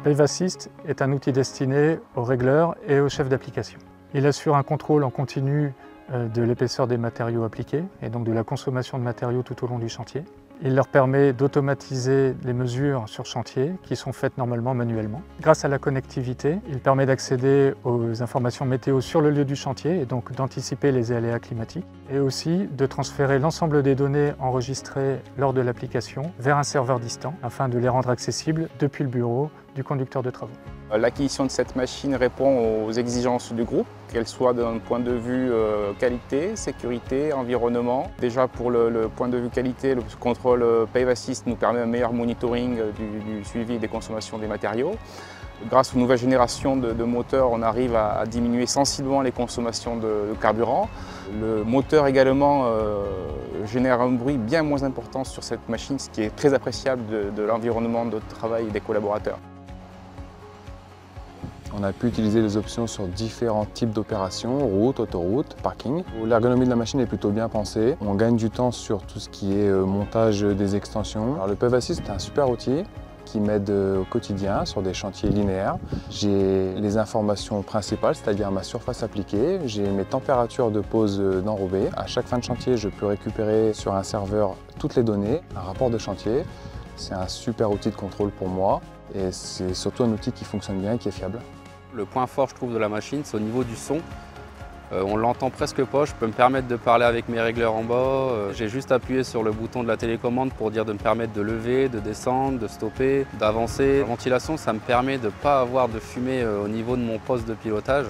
Pave Assist est un outil destiné aux régleurs et aux chefs d'application. Il assure un contrôle en continu de l'épaisseur des matériaux appliqués et donc de la consommation de matériaux tout au long du chantier. Il leur permet d'automatiser les mesures sur chantier qui sont faites normalement manuellement. Grâce à la connectivité, il permet d'accéder aux informations météo sur le lieu du chantier et donc d'anticiper les aléas climatiques et aussi de transférer l'ensemble des données enregistrées lors de l'application vers un serveur distant afin de les rendre accessibles depuis le bureau du conducteur de travaux. L'acquisition de cette machine répond aux exigences du groupe, qu'elles soient d'un point de vue qualité, sécurité, environnement. Déjà pour le point de vue qualité, le contrôle Pave Assist nous permet un meilleur monitoring du suivi des consommations des matériaux. Grâce aux nouvelles générations de moteurs, on arrive à diminuer sensiblement les consommations de carburant. Le moteur également génère un bruit bien moins important sur cette machine, ce qui est très appréciable de l'environnement de travail des collaborateurs. On a pu utiliser les options sur différents types d'opérations, route, autoroute, parking. L'ergonomie de la machine est plutôt bien pensée. On gagne du temps sur tout ce qui est montage des extensions. Alors, le Pave Assist est un super outil qui m'aide au quotidien sur des chantiers linéaires. J'ai les informations principales, c'est-à-dire ma surface appliquée. J'ai mes températures de pose d'enrobé. À chaque fin de chantier, je peux récupérer sur un serveur toutes les données, un rapport de chantier. C'est un super outil de contrôle pour moi et c'est surtout un outil qui fonctionne bien et qui est fiable. Le point fort, je trouve, de la machine, c'est au niveau du son. On l'entend presque pas, je peux me permettre de parler avec mes régleurs en bas. J'ai juste appuyé sur le bouton de la télécommande pour dire de me permettre de lever, de descendre, de stopper, d'avancer. La ventilation, ça me permet de ne pas avoir de fumée au niveau de mon poste de pilotage.